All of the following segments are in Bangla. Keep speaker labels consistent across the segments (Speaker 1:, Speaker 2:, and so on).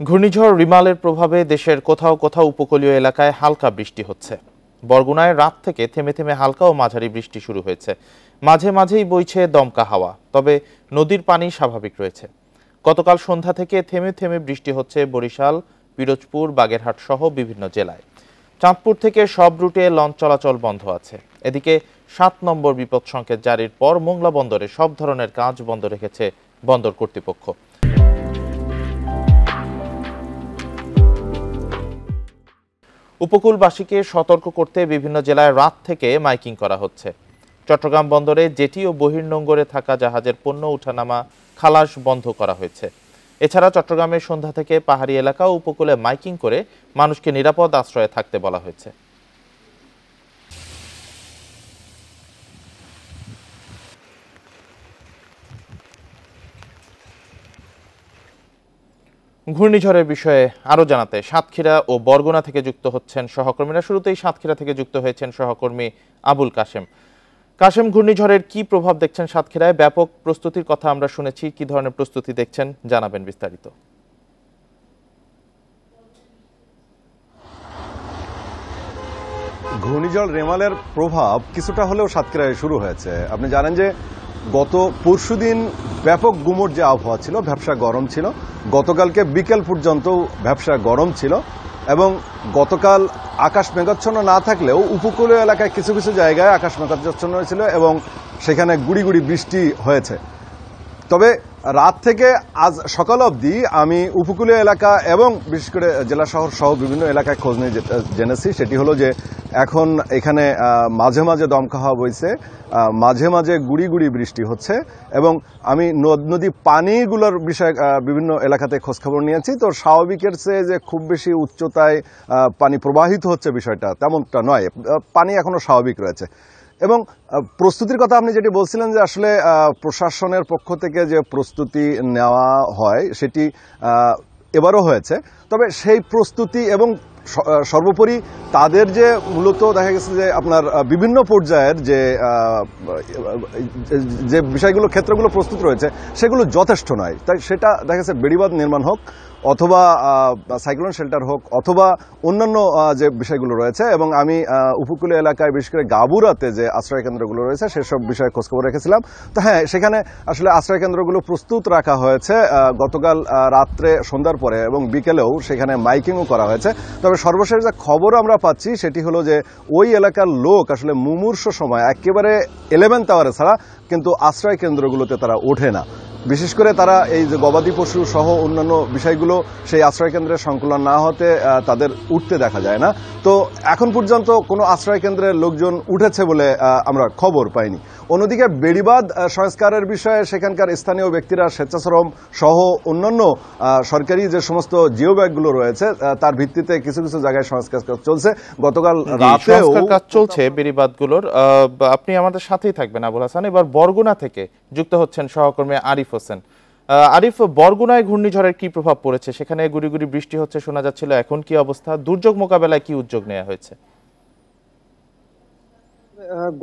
Speaker 1: ঘূর্ণিঝড় রিমালের প্রভাবে দেশের কোথাও কোথাও উপকূলীয় এলাকায় হালকা বৃষ্টি হচ্ছে। বরগুনায় রাত থেকে থেমে থেমে হালকা ও মাঝারি বৃষ্টি শুরু হয়েছে। মাঝে মাঝেই বইছে দমকা হাওয়া, তবে নদীর পানি স্বাভাবিক রয়েছে। গতকাল সন্ধ্যা থেকে থেমে থেমে বৃষ্টি হচ্ছে বরিশাল, পিরোজপুর, বাগেরহাট সহ বিভিন্ন জেলায়। চাঁদপুর থেকে সব রুটে লঞ্চ চলাচল বন্ধ আছে। এদিকে ৭ নম্বর বিপদ সংকেত জারির পর মোংলা বন্দরে সব ধরনের কাজ বন্ধ রেখেছে বন্দর কর্তৃপক্ষ। উপকূলবাসীকে সতর্ক করতে বিভিন্ন জেলায় রাত থেকে মাইকিং করা হচ্ছে। চট্টগ্রাম বন্দরে জেটি ও বহির্নোঙরে থাকা জাহাজের পণ্য উঠানামা, খালাস বন্ধ করা হয়েছে। এছাড়া চট্টগ্রামের সন্ধ্যা থেকে পাহাড়ি এলাকা ও উপকূলে মাইকিং করে মানুষকে নিরাপদ আশ্রয়ে থাকতে বলা হয়েছে। ঘূর্ণিঝড়ের বিষয়ে আরো জানাতে সাতক্ষীরা ও বরগুনা থেকে যুক্ত হচ্ছেন সহকর্মীরা। শুরুতেই সাতক্ষীরা থেকে যুক্ত হয়েছেন সহকর্মী আবুল কাশেম। কাশেম, ঘূর্ণিঝড়ের কি প্রভাব দেখছেন সাতক্ষীরায়? ব্যাপক প্রস্তুতির কথা আমরা শুনেছি, কি ধরনের প্রস্তুতি দেখছেন জানাবেন বিস্তারিত।
Speaker 2: ঘূর্ণিঝড় রেমালের প্রভাব কিছুটা হলেও সাতক্ষীরায় শুরু হয়েছে। আপনি জানেন যে গত পরশুদিন ব্যাপক গুমোট যে আবহাওয়া ছিল, ভ্যাপসা গরম ছিল। গতকালকে বিকেল পর্যন্ত ভ্যাপসা গরম ছিল এবং গতকাল আকাশ মেঘাচ্ছন্ন না থাকলেও উপকূলীয় এলাকায় কিছু কিছু জায়গায় আকাশ মেঘাচ্ছন্ন হয়েছিল এবং সেখানে গুড়ি গুড়ি বৃষ্টি হয়েছে। তবে রাত থেকে আজ সকাল অবধি আমি উপকূলীয় এলাকা এবং বিশেষ করে জেলা শহর সহ বিভিন্ন এলাকায় খোঁজ নিয়ে জেনেছি। সেটি হলো যে এখন এখানে মাঝে মাঝে দমকা হাওয়া বইছে, মাঝে মাঝে গুড়ি গুড়ি বৃষ্টি হচ্ছে এবং আমি নদী পানিগুলোর বিষয়ে বিভিন্ন এলাকাতে খোঁজখবর নিয়েছি। তো স্বাভাবিকের চেয়ে যে খুব বেশি উচ্চতায় পানি প্রবাহিত হচ্ছে বিষয়টা তেমনটা নয়, পানি এখনো স্বাভাবিক রয়েছে। এবং প্রস্তুতির কথা আপনি যেটি বলছিলেন যে আসলে প্রশাসনের পক্ষ থেকে যে প্রস্তুতি নেওয়া হয় সেটি এবারও হয়েছে। তবে সেই প্রস্তুতি এবং সর্বোপরি তাদের যে মূলত দেখা গেছে যে আপনার বিভিন্ন পর্যায়ের যে বিষয়গুলো ক্ষেত্রগুলো প্রস্তুত রয়েছে সেগুলো যথেষ্ট নয়। তাই সেটা দেখা গেছে বেড়িবাঁধ নির্মাণ হোক অথবা সাইক্লোন শেল্টার হোক অথবা অন্যান্য যে বিষয়গুলো রয়েছে। এবং আমি উপকূলীয় এলাকায় বিশেষ করে গাবুরাতে যে আশ্রয় কেন্দ্রগুলো রয়েছে সেসব বিষয়ে খোঁজখবর রেখেছিলাম। তো হ্যাঁ, সেখানে আসলে আশ্রয় কেন্দ্রগুলো প্রস্তুত রাখা হয়েছে গতকাল রাত্রে সন্ধ্যার পরে এবং বিকেলেও সেখানে মাইকিংও করা হয়েছে। তবে সর্বশেষ যে খবর আমরা পাচ্ছি সেটি হলো যে ওই এলাকার লোক আসলে মুমূর্ষু সময় একেবারে 11th আওয়ারে ছাড়া কিন্তু আশ্রয় কেন্দ্রগুলোতে তারা ওঠে না। বিশেষ করে তারা এই যে গবাদি পশু সহ অন্যান্য বিষয়গুলো সেই আশ্রয়কেন্দ্রে সংকুলন না হতে তাদের উঠতে দেখা যায় না। তো এখন পর্যন্ত কোনো আশ্রয়কেন্দ্রের লোকজন উঠেছে বলে আমরা খবর পাইনি। অন্যদিকে বেড়িবাঁধ সংস্কারের বিষয়ে সেখানকার স্থানীয় ব্যক্তিরা স্বেচ্ছাশ্রম সহ অন্যান্য সরকারি যে সমস্ত জিও ব্যাগগুলো রয়েছে তার ভিত্তিতে কিছু কিছু জায়গায় সংস্কার চলছে। গতকাল রাতেও
Speaker 1: কাজ চলছে বেড়িবাঁধগুলোর। আপনি আমাদের সাথেই থাকবেন আবুল হাসান। এবার বরগুনা থেকে যুক্ত হচ্ছেন সহকর্মী আরিফ হোসেন। আরিফ, বরগুনায় ঘূর্ণিঝড়ের কি প্রভাব পড়েছে? সেখানে গুড়ি গুড়ি বৃষ্টি হচ্ছে শোনা যাচ্ছিল, এখন কি অবস্থা? দুর্যোগ মোকাবেলায় কি উদ্যোগ নেওয়া হয়েছে?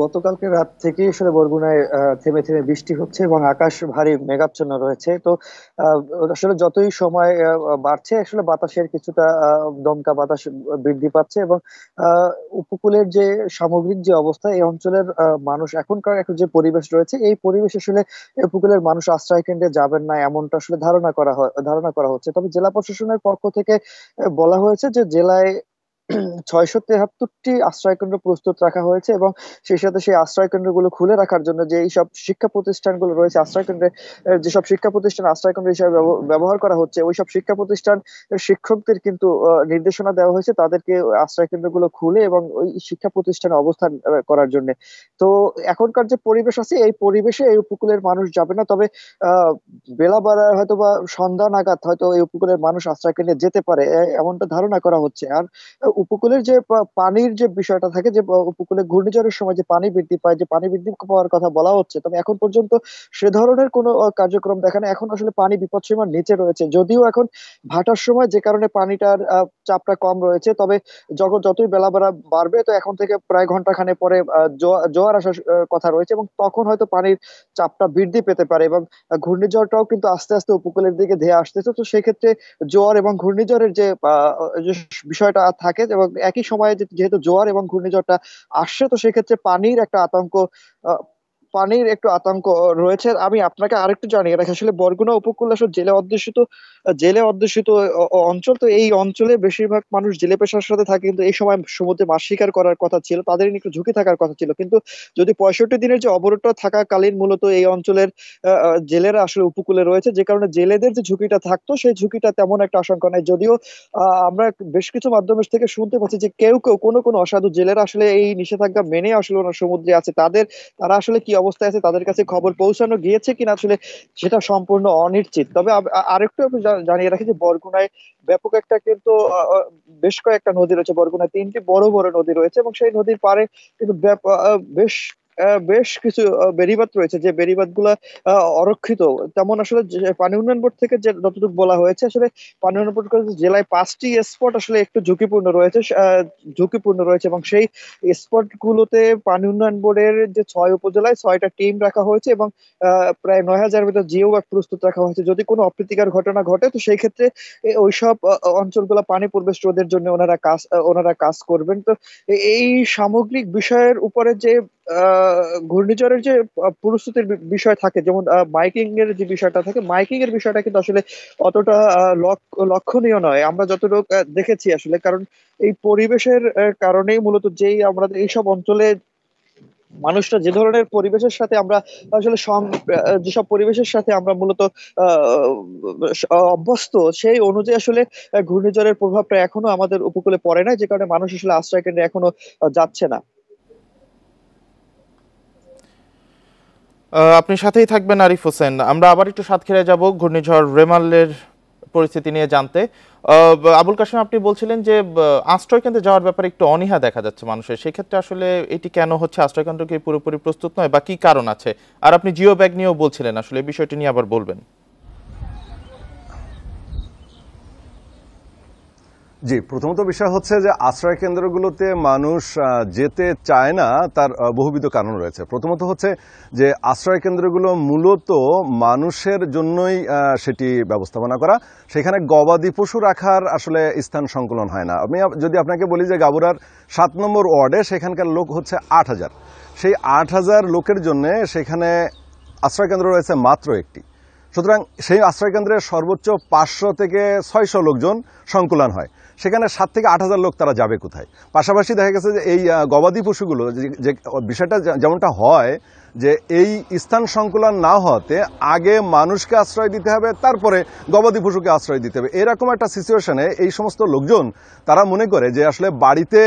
Speaker 3: গতকালকে রাত থেকে আসলে বরগুনায় থেমে থেমে বৃষ্টি হচ্ছে এবং আকাশ ভারী মেঘাচ্ছন্ন রয়েছে। তো আহ, আসলে যতই সময় বাড়ছে আসলে বাতাসের কিছুটা দমকা বাতাস বৃদ্ধি পাচ্ছে এবং আহ, উপকূলের যে সামগ্রিক যে অবস্থা এই অঞ্চলের মানুষ এখনকার এখন যে পরিবেশ রয়েছে এই পরিবেশ আসলে এই উপকূলের মানুষ আশ্রয় কেন্দ্রে যাবেন না এমনটা আসলে ধারণা করা হচ্ছে। তবে জেলা প্রশাসনের পক্ষ থেকে বলা হয়েছে যে জেলায় 673টি আশ্রয় কেন্দ্র প্রস্তুত রাখা হয়েছে এবং সেই সাথে সেই আশ্রয় কেন্দ্রগুলো খুলে রাখার জন্য যে এইসব শিক্ষা প্রতিষ্ঠানগুলো রয়েছে আশ্রয় কেন্দ্রে যেসব শিক্ষা প্রতিষ্ঠান আশ্রয় কেন্দ্র হিসেবে ব্যবহার করা হচ্ছে ওইসব শিক্ষা প্রতিষ্ঠান শিক্ষকদের কিন্তু নির্দেশনা দেওয়া হয়েছে তাদেরকে ওই আশ্রয় কেন্দ্রগুলো খুলে এবং ওই শিক্ষা প্রতিষ্ঠানে অবস্থান করার জন্য। তো এখনকার যে পরিবেশ আছে এই পরিবেশে এই উপকূলের মানুষ যাবে না। তবে আহ বেলা বাড়ায় হয়তো বা সন্ধ্যা নাগাদ হয়তো এই উপকূলের মানুষ আশ্রয় কেন্দ্রে যেতে পারে এমনটা ধারণা করা হচ্ছে। আর উপকূলের যে পানির যে বিষয়টা থাকে যে উপকূলে ঘূর্ণিঝড়ের সময় যে পানি বৃদ্ধি পায় যে পানি বৃদ্ধি পাওয়ার কথা বলা হচ্ছে, তবে এখন পর্যন্ত সে ধরনের কোনো কার্যক্রম দেখা না। এখন আসলে পানি বিপদসীমার নিচে রয়েছে, যদিও এখন ভাটার সময় যে কারণে পানিটার চাপটা কম রয়েছে। তবে যতই বেলা বাড়বে, তো এখন থেকে প্রায় ঘন্টাখানেক পরে জোয়ার আসার কথা রয়েছে, এবং তখন হয়তো পানির চাপটা বৃদ্ধি পেতে পারে, এবং ঘূর্ণিঝড়টাও কিন্তু আস্তে আস্তে উপকূলের দিকে ধেয়ে আসতেছে। তো সেক্ষেত্রে জোয়ার এবং ঘূর্ণিঝড়ের যে বিষয়টা থাকে, এবং একই সময়ে যেহেতু জোয়ার এবং ঘূর্ণিঝড়টা আসছে, তো সেক্ষেত্রে আহ, পানির একটু আতঙ্ক রয়েছে। আমি আপনাকে আরেকটু জানিয়ে রাখি, আসলে বরগুনা উপকূল আসলে জেলে অধ্যুষিত অঞ্চল। তো এই অঞ্চলে বেশিরভাগ মানুষ জেলে পেশার সাথে থাকে, কিন্তু এই সময় সমুদ্রে মাছ শিকার করার কথা ছিল, তাদের একটু ঝুঁকি থাকার কথা ছিল। কিন্তু যদি 65 দিনের যে অবরোধটা থাকাকালীন মূলত এই অঞ্চলের জেলেরা আসলে উপকূলে রয়েছে, যে কারণে জেলেদের যে ঝুঁকিটা থাকতো, সেই ঝুঁকিটা তেমন একটা আশঙ্কা নাই। যদিও আমরা বেশ কিছু মাধ্যম থেকে শুনতে পাচ্ছি যে কেউ কেউ কোনো অসাধু জেলেরা আসলে এই নিষেধাজ্ঞা মেনে আসলে ওনার সমুদ্রে আছে, তারা আসলে কি অবস্থায় আছে, তাদের কাছে খবর পৌঁছানো গিয়েছে কিনা আসলে সেটা সম্পূর্ণ অনিশ্চিত। তবে আরেকটু আমি জানিয়ে রাখি যে বরগুনায় ব্যাপক একটা কিন্তু বেশ কয়েকটা নদী রয়েছে। বরগুনায় 3টি বড় বড় নদী রয়েছে, এবং সেই নদীর পাড়ে কিন্তু বেশ কিছু বেড়িবাঁধ রয়েছে, যে বেড়িবাঁধ গুলা অরক্ষিত। তেমন আসলে পানি উন্নয়ন বোর্ড থেকে যে যতটুকু বলা হয়েছে, আসলে পানি উন্নয়ন বোর্ড জেলায় 5টি স্পট আসলে একটু ঝুঁকিপূর্ণ রয়েছে, এবং সেই স্পট গুলোতে পানি উন্নয়ন বোর্ডের যে 6 উপজেলায় 6টা টিম রাখা হয়েছে, এবং প্রায় 9,000 মিটার জিও ব্যাগ প্রস্তুত রাখা হয়েছে। যদি কোনো অপ্রীতিকর ঘটনা ঘটে, তো সেই ক্ষেত্রে ওইসব অঞ্চলগুলো পানি প্রবেশ রোধের জন্য ওনারা কাজ করবেন। তো এই সামগ্রিক বিষয়ের উপরে যে ঘূর্ণিঝড়ের যে প্রস্তুতির বিষয় থাকে, যেমন মাইকিং এর যে বিষয়টা থাকে, মাইকিং এর বিষয়টা কিন্তু আসলে অতটা লক্ষণীয় নয় আমরা যতটুকু দেখেছি আসলে। কারণ এই পরিবেশের কারণেই মূলত আমরা এইসব অঞ্চলে মানুষরা যে ধরনের পরিবেশের সাথে আমরা আসলে যেসব পরিবেশের সাথে আমরা মূলত অভ্যস্ত, সেই অনুযায়ী আসলে ঘূর্ণিঝড়ের প্রভাবটা এখনো আমাদের উপকূলে পড়ে না, যে কারণে মানুষ আসলে আশ্রয় কেন্দ্রে এখনো যাচ্ছে না।
Speaker 1: আপনি সাথেই থাকবেন আরিফ হোসেন। আমরা আবার একটু সাতক্ষীরায় যাব ঘূর্ণিঝড় রেমালের পরিস্থিতি নিয়ে জানতে। আবুল কাশেম, আপনি বলছিলেন যে আশ্রয় কেন্দ্রে যাওয়ার ব্যাপারে একটু অনীহা দেখা যাচ্ছে মানুষের, সেক্ষেত্রে আসলে এটি কেন হচ্ছে? আশ্রয় কেন্দ্র কি পুরোপুরি প্রস্তুত নয়, বা কি কারণ আছে? আর আপনি জিও ব্যাগ নিয়েও বলছিলেন, আসলে এই বিষয়টি নিয়ে আবার বলবেন।
Speaker 2: জি, প্রথমত বিষয় হচ্ছে যে আশ্রয় কেন্দ্রগুলোতে মানুষ যেতে চায় না, তার বহুবিধ কারণ রয়েছে। প্রথমত হচ্ছে যে আশ্রয় কেন্দ্রগুলো মূলত মানুষের জন্যই সেটি ব্যবস্থাপনা করা, সেখানে গবাদি পশু রাখার আসলে স্থান সংকুলন হয় না। আমি যদি আপনাকে বলি যে গাবুরার 7 নম্বর ওয়ার্ডে সেখানকার লোক হচ্ছে 8,000, সেই 8,000 লোকের জন্য সেখানে আশ্রয় কেন্দ্র রয়েছে মাত্র একটি। সুতরাং সেই আশ্রয় কেন্দ্রে সর্বোচ্চ 500 থেকে 600 লোকজন সংকুলান হয়, সেখানে 7 থেকে 8,000 লোক তারা যাবে কোথায়? পাশাপাশি দেখা গেছে যে এই গবাদি পশুগুলো যে বিষয়টা যেমনটা হয়, যে এই স্থান সংকুলন না হওয়াতে আগে মানুষকে আশ্রয় দিতে হবে, তারপরে গবাদি পশুকে আশ্রয় দিতে হবে। এরকম একটা সিচুয়েশনে এই সমস্ত লোকজন তারা মনে করে যে আসলে বাড়িতে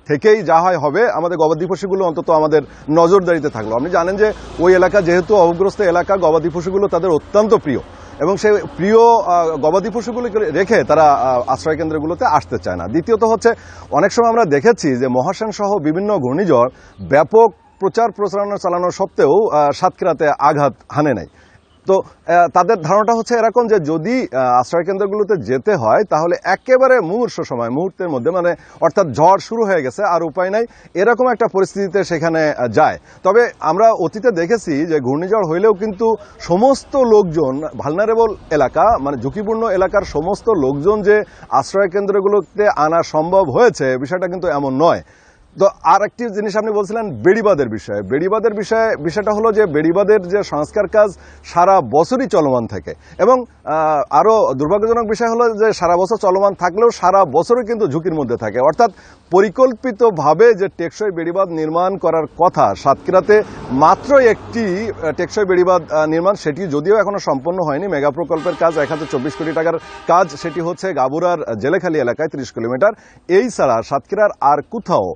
Speaker 2: থেকেই যা হয় হবে, আমাদের গবাদি পশুগুলো অন্তত আমাদের নজরদারিতে থাকলো। আপনি জানেন যে ওই এলাকা যেহেতু অবগ্রস্ত এলাকা, গবাদি পশুগুলো তাদের অত্যন্ত প্রিয়, এবং সেই প্রিয় গবাদি পশুগুলোকে রেখে তারা আশ্রয় কেন্দ্রগুলোতে আসতে চায় না। দ্বিতীয়ত হচ্ছে, অনেক সময় আমরা দেখেছি যে মহাসেন সহ বিভিন্ন ঘূর্ণিঝড় ব্যাপক প্রচার প্রচারণা চালানো সত্ত্বেও সাতক্ষীরাতে আঘাত হানে নাই। তো তাদের ধারণাটা হচ্ছে এরকম যে যদি আশ্রয় কেন্দ্রগুলোতে যেতে হয়, তাহলে একেবারে মুহূর্তের মধ্যে, মানে অর্থাৎ ঝড় শুরু হয়ে গেছে আর উপায় নাই, এরকম একটা পরিস্থিতিতে সেখানে যায়। তবে আমরা অতীতে দেখেছি যে ঘূর্ণিঝড় হইলেও কিন্তু সমস্ত লোকজন, ভালনারেবল এলাকা মানে ঝুঁকিপূর্ণ এলাকার সমস্ত লোকজন যে আশ্রয় কেন্দ্রগুলোতে আনা সম্ভব হয়েছে, বিষয়টা কিন্তু এমন নয়। তো আর একটি জিনিস আপনি বলছিলেন বেড়িবাঁধের বিষয়টা হলো যে বেড়িবাঁধের যে সংস্কার কাজ সারা বছরই চলমান থাকে, এবং আরো দুর্ভাগ্যজনক বিষয় হলো যে সারা বছর চলমান থাকলেও সারা বছরই কিন্তু ঝুঁকির মধ্যে থাকে। অর্থাৎ পরিকল্পিতভাবে যে টেকসই বেড়িবাঁধ নির্মাণ করার কথা, সাতক্ষীরাতে মাত্র একটি টেকসই বেড়িবাঁধ নির্মাণ, সেটি যদিও এখনো সম্পন্ন হয়নি। মেগা প্রকল্পের কাজ 124 কোটি টাকার কাজ, সেটি হচ্ছে গাবুরার জেলেখালি এলাকায় 30 কিলোমিটার। এই ছাড়া সাতক্ষীরার আর কোথাও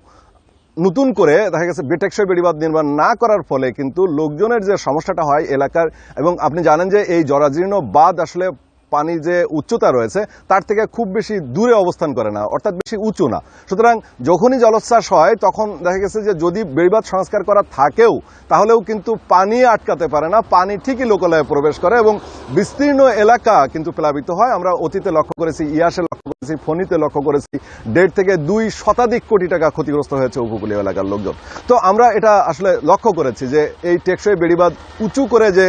Speaker 2: নতুন করে দেখা গেছে টেকসই বেড়িবাঁধ নির্মাণ না করার ফলে কিন্তু লোকজনের যে সমস্যাটা হয় এলাকার, এবং আপনি জানেন যে এই জরাজীর্ণ বাঁধ আসলে পানি যে উচ্চতা রয়েছে তার থেকে খুব বেশি দূরে অবস্থান করে না, অর্থাৎ বেশি উঁচু না। সুতরাং যখনই জলোচ্ছ্বাস হয় তখন দেখা গেছে যে যদি বেড়িবাঁধ সংস্কার করা থাকেও তাহলেও কিন্তু পানি আটকাতে পারে না, পানি ঠিকই লোকালয়ে প্রবেশ করে এবং বিস্তীর্ণ এলাকা কিন্তু প্লাবিত হয়। আমরা অতীতে লক্ষ্য করেছি, ইয়াসে লক্ষ্য করেছি, ফণীতে লক্ষ্য করেছি 1.5 থেকে 2 শতাধিক কোটি টাকা ক্ষতিগ্রস্ত হয়েছে উপকূলীয় এলাকার লোকজন। তো আমরা এটা আসলে লক্ষ্য করেছি যে এই টেকসই বেড়িবাঁধ উঁচু করে যে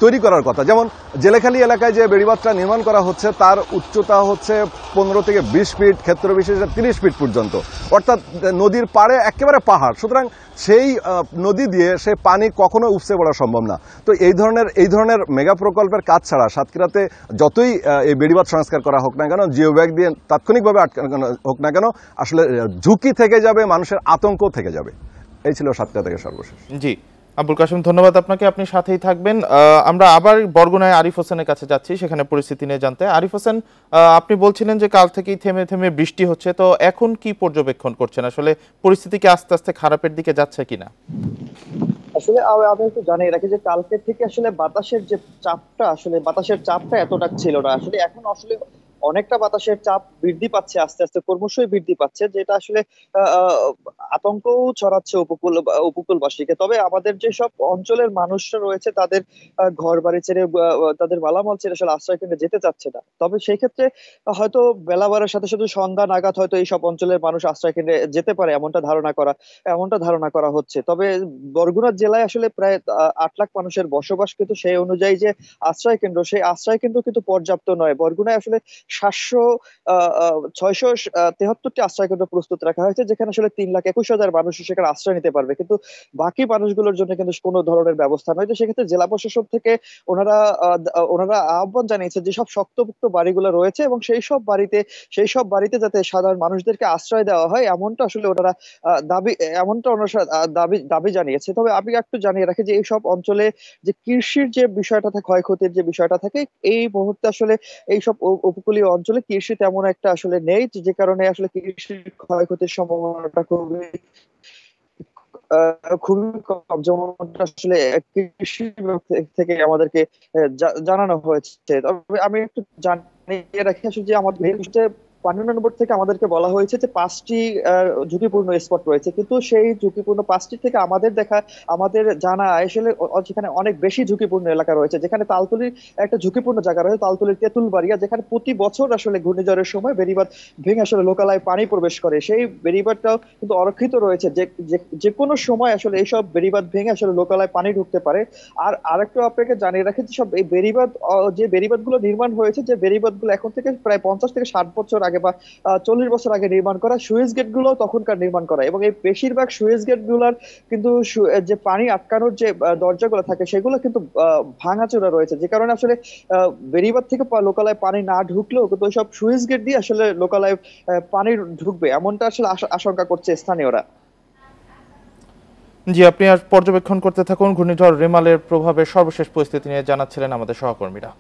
Speaker 2: তৈরি করার কথা, যেমন জেলেখালি এলাকায় যে বেড়িবাঁধটা নির্মাণ করা হচ্ছে তার উচ্চতা হচ্ছে 15 থেকে 20 ফিট, ক্ষেত্র বিশেষে 30 ফিট পর্যন্ত, অর্থাৎ নদীর পাড়ে একেবারে পাহাড়। সুতরাং সেই নদী দিয়ে সে পানি কখনো উপচে পড়া সম্ভব না। তো এই ধরনের মেগা প্রকল্পের কাজ ছাড়া সাতক্ষীরাতে যতই এই বেড়িবাঁধ সংস্কার করা হোক না কেন, জিও ব্যাগ দিয়ে তাৎক্ষণিকভাবে আটকানো হোক না কেন, আসলে ঝুঁকি থেকে যাবে, মানুষের আতঙ্ক থেকে যাবে। এই ছিল সাতক্ষীরা থেকে সর্বশেষ।
Speaker 1: জি, আবুল কাশেম, ধন্যবাদ আপনাকে, আপনি সাথেই থাকবেন। আমরা আবার বরগুনায় আরিফ হোসেনের কাছে যাচ্ছি, সেখানে পরিস্থিতি নিয়ে জানতে। আরিফ হোসেন, আপনি বলছিলেন যে কাল থেকেই থেমে থেমে বৃষ্টি হচ্ছে, তো এখন কি পর্যবেক্ষণ করছেন? আসলে পরিস্থিতি কি আস্তে আস্তে খারাপের দিকে যাচ্ছে কিনা?
Speaker 3: আসলে আমি একটু জানিয়ে রাখি যে কালকে থেকে আসলে বাতাসের চাপটা এতটা ছিল না। আসলে এখন আসলে অনেকটা বাতাসের চাপ বৃদ্ধি পাচ্ছে, আস্তে আস্তে ক্রমশই বৃদ্ধি পাচ্ছে, যেটা আসলে আতঙ্কও ছড়াচ্ছে উপকূলবাসীকে। তবে আমাদের যেসব অঞ্চলের মানুষরা রয়েছে তাদের ঘর বাড়ি ছেড়ে তাদের মালামাল ছেড়ে আসলে আশ্রয় কেন্দ্রে যেতে চাচ্ছে না। তবে সেই ক্ষেত্রে হয়তো বেলা বাড়ার সাথে সাথে সন্ধ্যা নাগাদ হয়তো এইসব অঞ্চলের মানুষ আশ্রয় কেন্দ্রে যেতে পারে, এমনটা ধারণা করা হচ্ছে। তবে বরগুনা জেলায় আসলে প্রায় 8 লাখ মানুষের বসবাস, কিন্তু সেই অনুযায়ী যে সেই আশ্রয় কেন্দ্র কিন্তু পর্যাপ্ত নয়। বরগুনায় আসলে 673টি আশ্রয় কেন্দ্র প্রস্তুত রাখা হয়েছে, যেখানে আসলে 3,21,000 মানুষ সেখানে আশ্রয় নিতে পারবে, কিন্তু বাকি মানুষগুলোর জন্য কিন্তু কোনো ধরনের ব্যবস্থা নয়। তো সেক্ষেত্রে জেলা প্রশাসন থেকে ওনারা আহ্বান জানিয়েছে যে সব শক্তপোক্ত বাড়িগুলো রয়েছে এবং সেই সব বাড়িতে যাতে সাধারণ মানুষদেরকে আশ্রয় দেওয়া হয়, এমনটা ওনারা দাবি জানিয়েছে। তবে আমি একটু জানিয়ে রাখি যে এই সব অঞ্চলে যে কৃষির যে বিষয়টা থাকে, ক্ষয়ক্ষতির যে বিষয়টা থাকে, এই মুহূর্তে আসলে এইসব উপকূলীয় অঞ্চলে কৃষি তেমন একটা আসলে নেই, যে কারণে আসলে কৃষির ক্ষয়ক্ষতির সম্ভাবনাটা খুবই কম। যেমনটা আসলে কৃষি বিভাগ থেকে আমাদেরকে জানানো হয়েছে। তবে আমি একটু জানিয়ে রাখি আসলে যে আমাদের ৫ নম্বর থেকে আমাদেরকে বলা হয়েছে যে 5টি ঝুঁকিপূর্ণ স্পট রয়েছে, কিন্তু সেই ঝুঁকিপূর্ণ 5টি থেকে আমাদের জানা আসলে যেখানে অনেক বেশি ঝুঁকিপূর্ণ এলাকা রয়েছে, যেখানে তালতলির একটা ঝুঁকিপূর্ণ জায়গা রয়েছে, তালতলির তেঁতুলবাড়িয়া, যেখানে প্রতি বছর আসলে ঘূর্ণিঝড়ের সময় বেড়িবাঁধ ভেঙে আসলে লোকালয়ে পানি প্রবেশ করে। সেই বেড়িবাঁধটাও কিন্তু অরক্ষিত রয়েছে, যে কোনো সময় আসলে এইসব বেড়িবাঁধ ভেঙে আসলে লোকালয়ে পানি ঢুকতে পারে। আর আরেকটু আপনাকে জানিয়ে রাখি যে সব এই বেড়িবাঁধগুলো নির্মাণ হয়েছে, যে বেড়িবাঁধগুলো এখন থেকে প্রায় 50 থেকে 60 বছর আগে বা 40 বছর আগে নির্মাণ করা, সুইচ গেট গুলো তখনকার নির্মাণ করা, এবং এই বেশিরভাগ সুইচ গেট গুলার কিন্তু যে পানি আটকানোর যে দরজাগুলো থাকে সেগুলো কিন্তু ভাঙাচোরা রয়েছে, যে কারণে আসলে বেড়িবাঁধ থেকে লোকালয়ে পানি না ঢুকলেও কিন্তু ওইসব সুইচ গেট দিয়ে আসলে লোকালয়ে পানি ঢুকবে, এমনটা আসলে আশঙ্কা করছে স্থানীয়রা।
Speaker 1: জি, আপনি আর পর্যবেক্ষণ করতে থাকুন। ঘূর্ণিঝড় রেমালের প্রভাবে সর্বশেষ পরিস্থিতি নিয়ে জানাচ্ছিলেন আমাদের সহকর্মীরা।